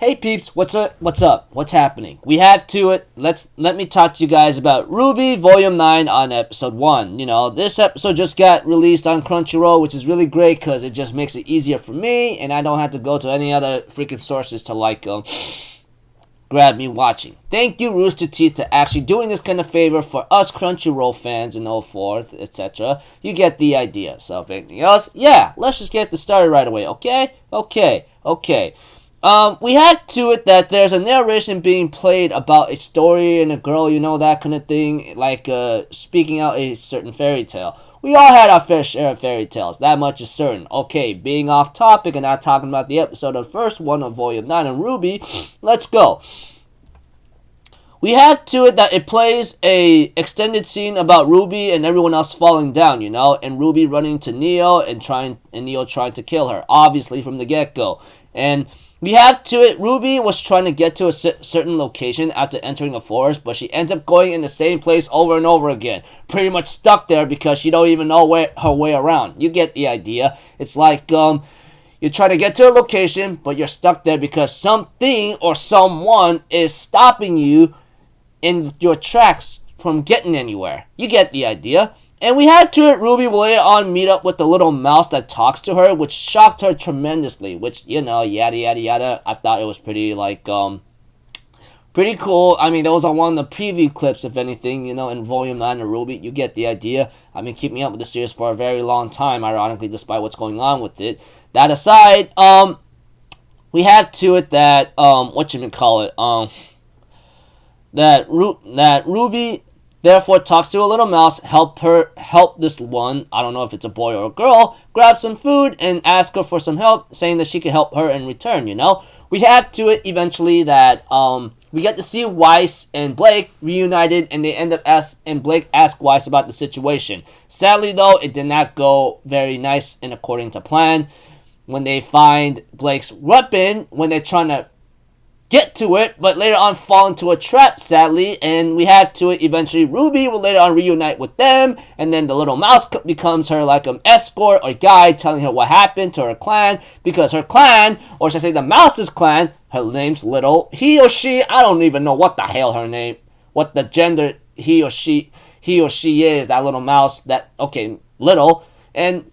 Hey peeps, what's up? What's happening? We have to it. Let me talk to you guys about RWBY Volume 9 on Episode 1. You know, this episode just got released on Crunchyroll, which is really great because it just makes it easier for me, and I don't have to go to any other freaking sources to grab me watching. Thank you, Rooster Teeth, to actually doing this kind of favor for us Crunchyroll fans and so forth, etc. You get the idea. So if anything else, yeah, let's just get this started right away, okay? Okay. We had to it that there's a narration being played about a story and a girl, you know, that kind of thing, like speaking out a certain fairy tale. We all had our fair share of fairy tales, that much is certain. Okay, being off topic and not talking about the episode of first one of Volume 9 on RWBY, let's go. We have to it that it plays a extended scene about RWBY and everyone else falling down, you know, and RWBY running to Neo and Neo trying to kill her, obviously from the get-go. And we have to it, RWBY was trying to get to a certain location after entering a forest, but she ends up going in the same place over and over again. Pretty much stuck there because she don't even know her way around. You get the idea. It's like, you're trying to get to a location, but you're stuck there because something or someone is stopping you in your tracks from getting anywhere. You get the idea. And we had to it, RWBY will later on meet up with the little mouse that talks to her, which shocked her tremendously, which, you know, yada yada yada. I thought it was pretty, pretty cool. I mean, that was on one of the preview clips, if anything, you know, in Volume 9 of RWBY. You get the idea. I've been keeping up with the series for a very long time, ironically, despite what's going on with it. That aside, we have to it that, that RWBY therefore talks to a little mouse, help this one, I don't know if it's a boy or a girl, grab some food and ask her for some help, saying that she can help her in return, you know? We have to it eventually that, we get to see Weiss and Blake reunited, and they end up Blake asks Weiss about the situation. Sadly though, it did not go very nice and according to plan. When they find Blake's weapon, when they're trying to get to it, but later on fall into a trap, sadly, and we have to it eventually RWBY will later on reunite with them, and then the little mouse becomes her like an escort or guide telling her what happened to her clan, because her clan, or should I say the mouse's clan, her name's Little, he or she, I don't even know what the hell her name, what the gender he or she is, that little mouse, that, okay, Little, and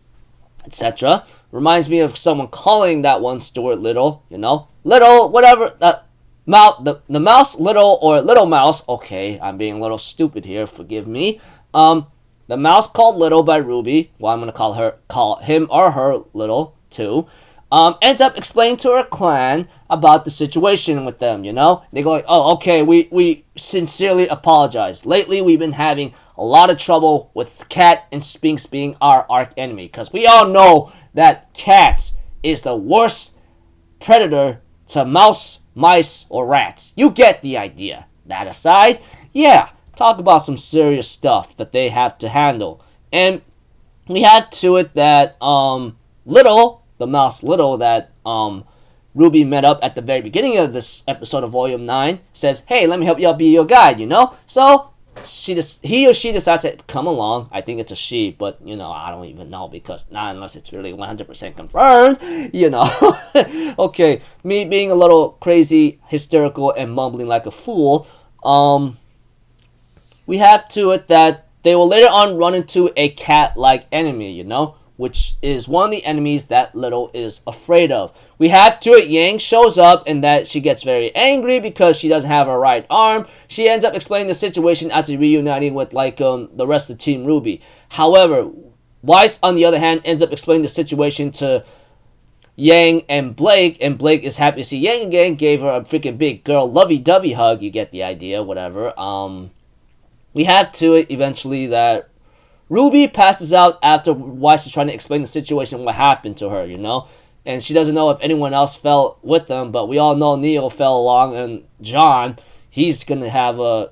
etc. Reminds me of someone calling that one Stuart Little, you know, Little, whatever, the mouse, Little, or Little Mouse, okay, I'm being a little stupid here, forgive me, the mouse called Little by RWBY, well, I'm going to call him or her Little, too, ends up explaining to her clan about the situation with them, you know, they go like, oh, okay, we sincerely apologize, lately we've been having a lot of trouble with Cat and Sphinx being our arch enemy, because we all know that Cat is the worst predator to mouse, mice, or rats. You get the idea. That aside, yeah, talk about some serious stuff that they have to handle. And we have to it that Little, the mouse Little that RWBY met up at the very beginning of this episode of Volume 9, says, hey, let me help you out be your guide, you know? So he or she decides to come along. I think it's a she, but, you know, I don't even know, because not unless it's really 100% confirmed, you know. Okay, me being a little crazy, hysterical, and mumbling like a fool, we have to it that they will later on run into a cat-like enemy, you know, which is one of the enemies that Little is afraid of. We have to it, Yang shows up, and that she gets very angry because she doesn't have her right arm. She ends up explaining the situation after reuniting with, the rest of Team RWBY. However, Weiss, on the other hand, ends up explaining the situation to Yang and Blake is happy to see Yang again, gave her a freaking big girl lovey-dovey hug, you get the idea, whatever. We have to it, eventually, that RWBY passes out after Weiss is trying to explain the situation, what happened to her, you know? And she doesn't know if anyone else fell with them, but we all know Neo fell along, and John, he's going to have a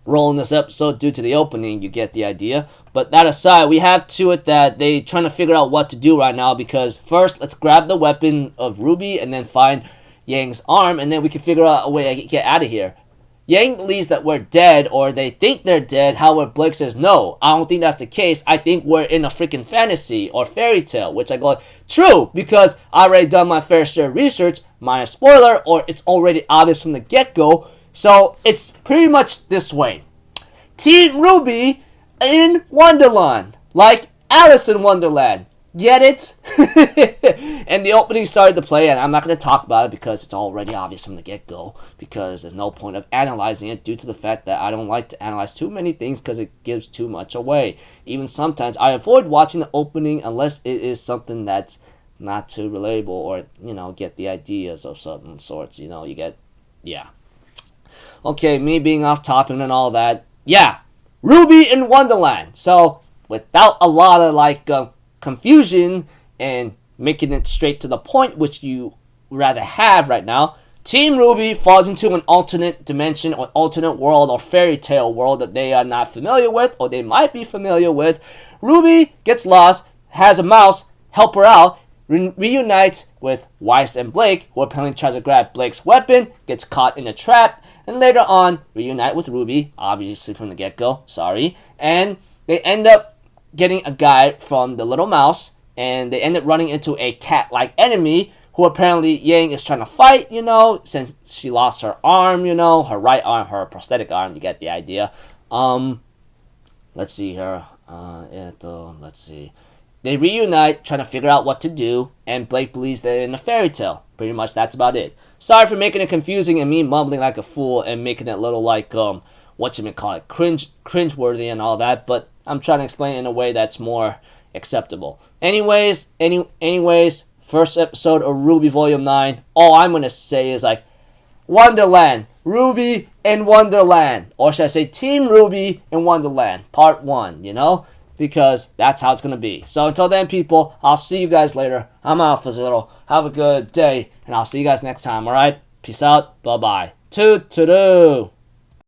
role in this episode due to the opening, you get the idea. But that aside, we have to it that they trying to figure out what to do right now, because first, let's grab the weapon of RWBY and then find Yang's arm, and then we can figure out a way to get out of here. Yang believes that we're dead, or they think they're dead. However, Blake says, no, I don't think that's the case. I think we're in a freaking fantasy or fairy tale, which I go, true, because I already done my fair share of research. minor spoiler, or it's already obvious from the get-go. So it's pretty much this way. Team RWBY in Wonderland, like Alice in Wonderland. Get it? And the opening started to play, and I'm not going to talk about it because it's already obvious from the get-go, because there's no point of analyzing it due to the fact that I don't like to analyze too many things because it gives too much away. Even sometimes I avoid watching the opening unless it is something that's not too relatable, or, you know, get the ideas of certain sorts, you know, you get, yeah. Okay, me being off topic and all that, yeah, RWBY in Wonderland. So, without a lot of, like, confusion and making it straight to the point, which you rather have right now, Team RWBY falls into an alternate dimension or alternate world or fairy tale world that they are not familiar with, or they might be familiar with. RWBY gets lost, has a mouse help her out, reunites with Weiss and Blake, who apparently tries to grab Blake's weapon, gets caught in a trap, and later on reunite with RWBY, obviously from the get-go, sorry, and they end up getting a guide from the little mouse, and they end up running into a cat-like enemy who apparently Yang is trying to fight, you know, since she lost her arm, you know, her right arm, her prosthetic arm, you get the idea. Let's see here. Let's see. They reunite, trying to figure out what to do, and Blake believes they're in a fairy tale. Pretty much that's about it. Sorry for making it confusing and me mumbling like a fool and making it a little like, whatchamacallit, cringe-worthy and all that, but I'm trying to explain it in a way that's more acceptable. Anyways, first episode of RWBY Volume 9, all I'm going to say is like, Wonderland, RWBY in Wonderland, or should I say Team RWBY in Wonderland, Part 1, you know? Because that's how it's going to be. So until then, people, I'll see you guys later. I'm Alpha Zero. Have a good day, and I'll see you guys next time, alright? Peace out. Bye-bye. Toot-toot-oo.